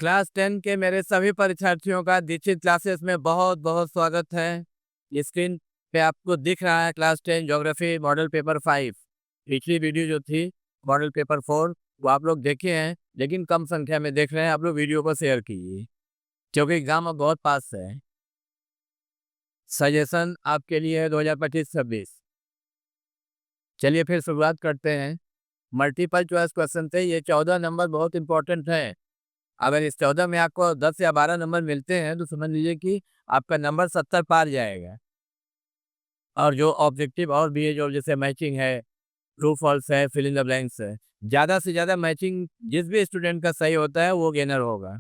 Class 10 के मेरे सभी परीक्षार्थियों का दीक्षित क्लासेस में बहुत बहुत स्वागत है। स्क्रीन पे आपको दिख रहा है क्लास 10 ज्योग्राफी मॉडल पेपर 5। पिछली वीडियो जो थी मॉडल पेपर 4 वो आप लोग देखे हैं, लेकिन कम संख्या में देख रहे हैं। आप लोग वीडियो को शेयर कीजिए क्योंकि एग्जाम अब बहुत पास है। सजेशन आपके लिए है 2025-26। चलिए फिर शुरुआत करते हैं। मल्टीपल चॉइस क्वेश्चन थे, ये 14 नंबर बहुत इंपॉर्टेंट है। अगर इस 14 में आपको 10 या 12 नंबर मिलते हैं तो समझ लीजिए कि आपका नंबर 70 पार जाएगा। और जो ऑब्जेक्टिव और भी है, जो जैसे मैचिंग है, ट्रू फॉल्स है, फिल इन द ब्लैंक्स है, ज़्यादा से ज़्यादा मैचिंग जिस भी स्टूडेंट का सही होता है वो गेनर होगा।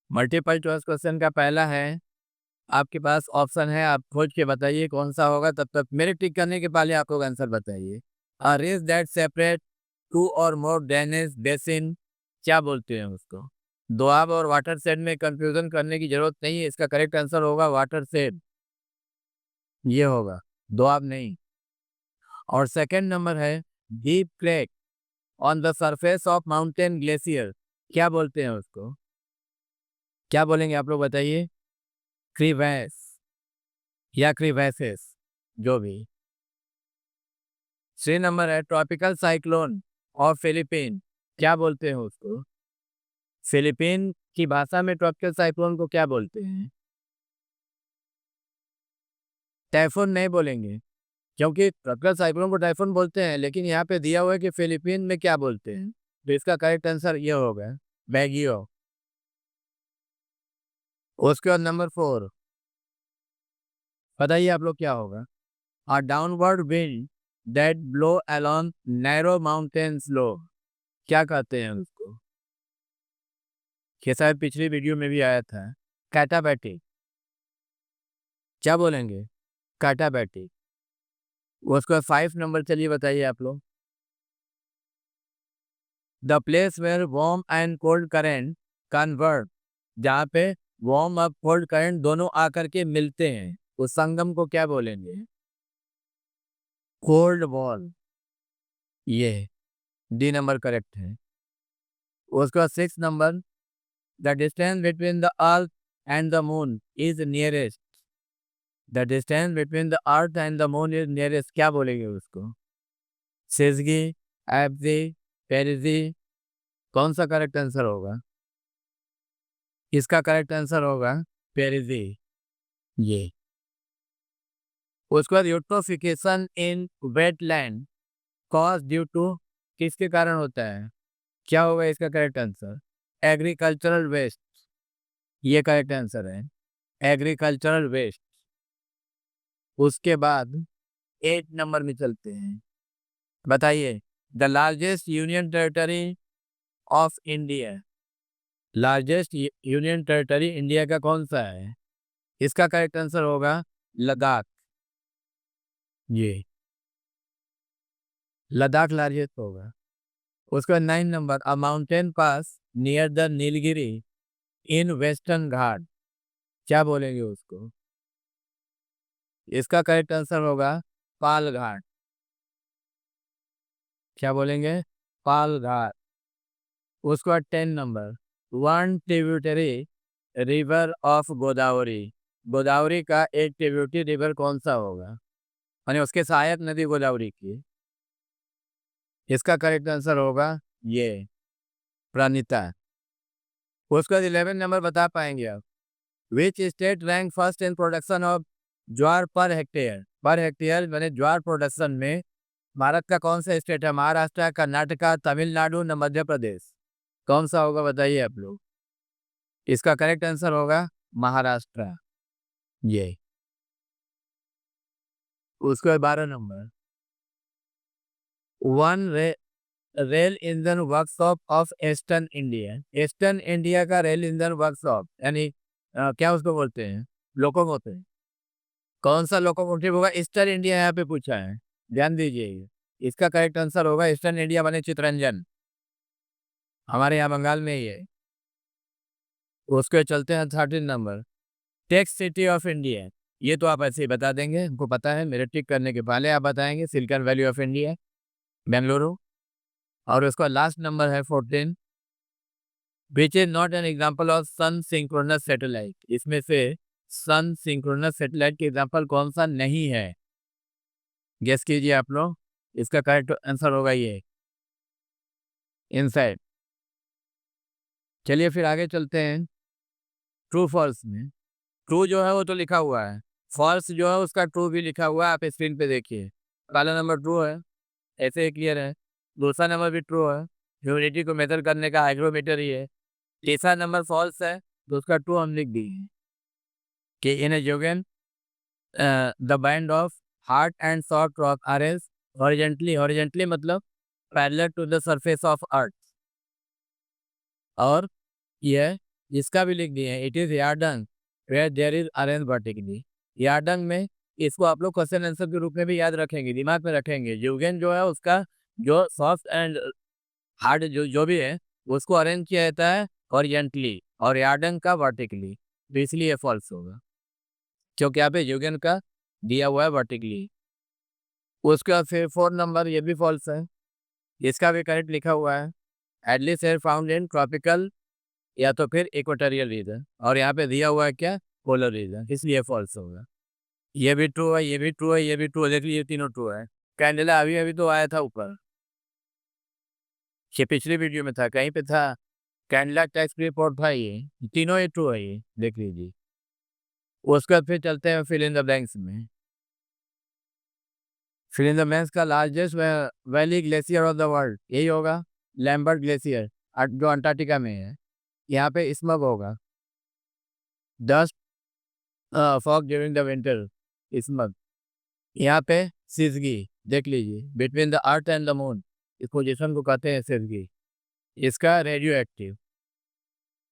मल्टीपल चॉइस क्वेश्चन का पहला है, आपके पास ऑप्शन है, आप खोज के बताइए कौन सा होगा। तब तक मेरे टिक करने के पहले आपको आंसर बताइए। A race that separate two or more drainage basin, क्या बोलते हैं उसको? दोआब और वाटर शेड में कंफ्यूजन करने की जरूरत नहीं है। इसका करेक्ट आंसर होगा वाटर शेड, ये होगा, दोआब नहीं। और सेकंड नंबर है, deep crack on the surface of mountain glacier, क्या बोलते हैं उसको? क्या बोलेंगे आप लोग बताइए? क्रीवैस या क्रीवैसेस, जो भी। 3 नंबर है, ट्रॉपिकल साइक्लोन और फिलीपीन, क्या बोलते हैं उसको? फिलीपीन की भाषा में ट्रॉपिकल साइक्लोन को क्या बोलते हैं? टाइफून नहीं बोलेंगे, क्योंकि ट्रॉपिकल साइक्लोन को टाइफून बोलते हैं, लेकिन यहाँ पे दिया हुआ है कि फिलीपीन में क्या बोलते हैं। तो इसका करेक्ट आंसर ये होगा, बैगियो। उसके बाद नंबर 4, बताइए आप लोग क्या होगा? A downward wind that blow along narrow mountain slow, क्या कहते हैं उसको? ये शायद पिछली वीडियो में भी आया था। कैटाबैटिक, क्या बोलेंगे? कैटाबैटिक। उसके बाद 5 नंबर, चलिए बताइए आप लोग। The place where warm and cold current convert, जहाँ पे वार्म और कोल्ड करंट दोनों आकर के मिलते हैं, उस संगम को क्या बोलेंगे? कोल्ड वॉल, ये डी नंबर करेक्ट है। उसके बाद 6 number, the distance between the earth and the moon is nearest, the distance between the earth and the moon is nearest, क्या बोलेंगे उसको? सिजगी, एफजी, पेरिजी, कौन सा करेक्ट आंसर होगा? इसका करेक्ट आंसर होगा पेरिजी, ये। उसके बाद eutrophication in wetland cause due to, किसके कारण होता है? क्या होगा इसका करेक्ट आंसर? एग्रीकल्चरल वेस्ट, ये करेक्ट आंसर है, एग्रीकल्चरल वेस्ट। उसके बाद 8 नंबर में चलते हैं, बताइए। The largest union territory of India, largest union territory India का कौन सा है? इसका करेक्ट आंसर होगा लद्दाख, ये लद्दाख लार्जेस्ट होगा। उसका 9 number, a mountain pass near the Nilgiri in western Ghat, क्या बोलेंगे उसको? इसका करेक्ट आंसर होगा पाल घाट, क्या बोलेंगे? पाल घाट। उसका 10 number, one tributary river of Godavari, Godavari का एक ट्रिब्यूटरी रिवर कौन सा होगा, यानी उसके सहायक नदी गोदावरी की? इसका करेक्ट आंसर होगा ये प्रणीता। उसका 11 नंबर बता पाएंगे आप? Which state rank first in production of jowar per hectare, per hectare मैंने ज्वार प्रोडक्शन में भारत का कौन सा स्टेट है? महाराष्ट्र, कर्नाटका, तमिलनाडु न मध्य प्रदेश, कौन सा होगा बताइए आप लोग? इसका करेक्ट आंसर होगा महाराष्ट्र, ये। उसके 12 number, one rail engine workshop of eastern India, eastern India का रेल इंजन वर्कशॉप, यानी क्या उसको बोलते हैं? लोकोमोटिव, कौन सा लोकोमोटिव होगा? ईस्टर्न इंडिया यहाँ पे पूछा है, ध्यान दीजिए। इसका करेक्ट आंसर होगा ईस्टर्न इंडिया बने चितरंजन, हमारे यहाँ बंगाल में ही है। उसके चलते हैं 13 number, tech city of India, ये तो आप ऐसे ही बता देंगे, हमको पता है, मेरे टिक करने के पहले आप बताएंगे। Silicon valley of India, Bengaluru. और उसका लास्ट नंबर है 14, which is not an example of sun synchronous satellite. इसमें से सन सिंक्रोनस सैटेलाइट के एग्जाम्पल कौन सा नहीं है? गेस कीजिए आप लोग। इसका करेक्ट आंसर होगा ये इनसाइड। चलिए फिर आगे चलते हैं ट्रू फॉल्स में। ट्रू जो है वो तो लिखा हुआ है, फॉल्स जो है उसका ट्रू भी लिखा हुआ है, आप स्क्रीन पे देखिए। पहला नंबर ट्रू है, ऐसे ही क्लियर है। दूसरा नंबर भी ट्रू है, ह्यूमिडिटी को मेजर करने का हाइग्रोमीटर ही है। तीसरा नंबर फॉल्स है, तो उसका ट्रू हम लिख दिए कि in a zeugen the band of hard and soft rock are as horizontally मतलब parallel to the surface of earth. और यह इसका भी लिख दिए, it is yardang where there is arrange vertically. Yardang में इसको आप लोग क्वेश्चन आंसर के रूप में भी याद रखेंगे, दिमाग में रखेंगे। यूगेन जो है उसका जो सॉफ्ट एंड हार्ड जो भी है उसको अरेंज किया जाता है हॉरिजेंटली और यार्डन का वर्टिकली, तो इसलिए फॉल्स होगा क्योंकि यहाँ पे यूगेन का दिया हुआ है वर्टिकली। उसके बाद फिर 4 नंबर ये भी फॉल्स है, इसका भी करेक्ट लिखा हुआ है at least air found in tropical या तो फिर इक्वेटोरियल रीजन, और यहाँ पे दिया हुआ है क्या पोलर रीजन, इसलिए फॉल्स होगा। ये भी ट्रू है, ये भी ट्रू है, ये भी ट्रू है, देखिए ये तीनों ट्रू है। कैंडेला अभी अभी तो आया था ऊपर, ये पिछली वीडियो में था, कहीं पे था कैंडेला टैक्स रिपोर्ट था, ये तीनों ही ट्रू है, ये देख लीजिए। उसके बाद फिर चलते हैं फिल इन द ब्लैंक्स में। फिल इन द ब्लैंक्स का largest valley glacier of the world यही होगा, लैम्बर्ट ग्लेशियर जो अंटार्कटिका में है। यहाँ पे स्मग होगा, dust fog during the winter, smug. यहाँ पे सिजगी देख लीजिए, between the earth and the moon, इस पोजिशन को कहते हैं सिजगी, इसका रेडियो एक्टिव।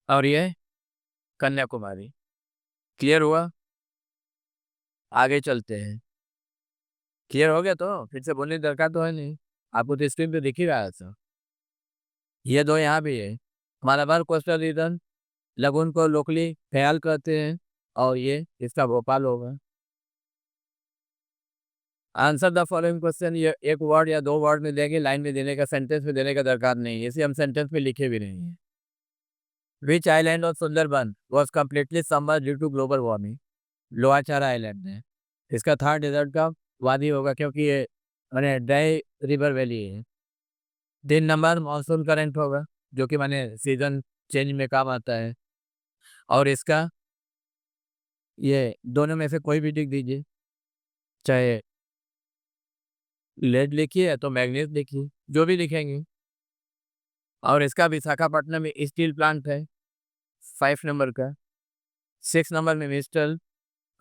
और ये कन्याकुमारी। क्लियर हुआ? आगे चलते हैं। क्लियर हो गया तो फिर से बोलने की दरकार तो है नहीं, आपको तो स्क्रीन पे दिख ही रहा है सर। ये दो यहाँ भी है, मालाबार कोस्टल रीजन लगून को लोकली ख्याल करते हैं, और ये इसका भोपाल होगा। आंसर द फॉलोइंग क्वेश्चन, ये एक वर्ड या 2 वर्ड में देंगे, लाइन में देने का, सेंटेंस में देने का दरकार नहीं है, इसे हम सेंटेंस में लिखे भी नहीं है। Which island of Sundarban was completely submerged due to global warming? Lohachara island है, इसका थार डेजर्ट का वादी होगा क्योंकि ये मैंने ड्राई रिवर वैली है। 3 नंबर मानसून करंट होगा जो कि मैंने सीजन चेंज में काम आता है। और इसका ये दोनों में से कोई भी लिख दीजिए, चाहे लेड लिखिए या तो मैग्नीज लिखिए, जो भी लिखेंगे। और इसका विशाखापट्टनम में स्टील प्लांट है 5 नंबर का। 6 नंबर में मिस्टल,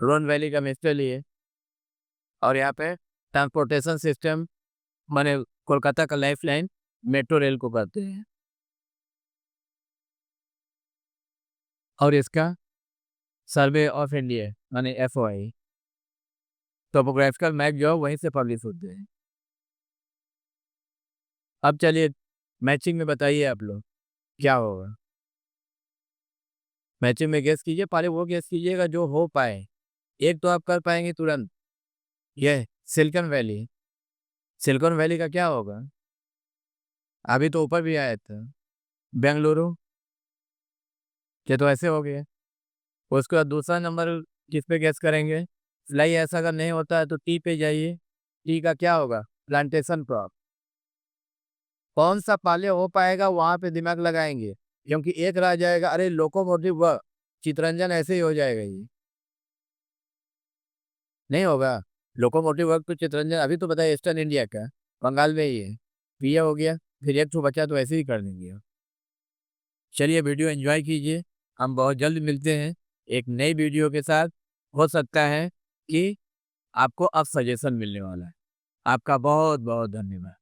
रोन वैली का मिस्टल ही है। और यहाँ पे ट्रांसपोर्टेशन सिस्टम माने कोलकाता का लाइफ लाइन मेट्रो रेल को कहते हैं। और इसका सर्वे ऑफ इंडिया माने FOI, टोपोग्राफिकल मैप जो है वहीं से पब्लिश होते हैं। अब चलिए मैचिंग में बताइए आप लोग क्या होगा। मैचिंग में गेस कीजिए, पहले वो गेस कीजिएगा जो हो पाए, एक तो आप कर पाएंगे तुरंत। यह सिलिकॉन वैली, सिलिकॉन वैली का क्या होगा? अभी तो ऊपर भी आया था, बेंगलुरु, ये तो ऐसे हो गया। उसके बाद दूसरा नंबर किस पे गेस करेंगे? फ्लाई ऐसा अगर नहीं होता है तो टी पे जाइए, टी का क्या होगा? Plantation crop. कौन सा पहले हो पाएगा वहां पे दिमाग लगाएंगे, क्योंकि एक रह जाएगा, अरे लोकोमोटिव व चितरंजन ऐसे ही हो जाएगा, ये नहीं होगा। लोकोमोटिव वर्क तो चितरंजन अभी तो बताया ईस्टर्न इंडिया का, बंगाल में ही है, पिया हो गया, फिर एक तो बचा तो ऐसे ही कर देंगे। चलिए वीडियो एंजॉय कीजिए, हम बहुत जल्द मिलते हैं एक नई वीडियो के साथ। हो सकता है कि आपको अब सजेशन मिलने वाला है। आपका बहुत बहुत धन्यवाद।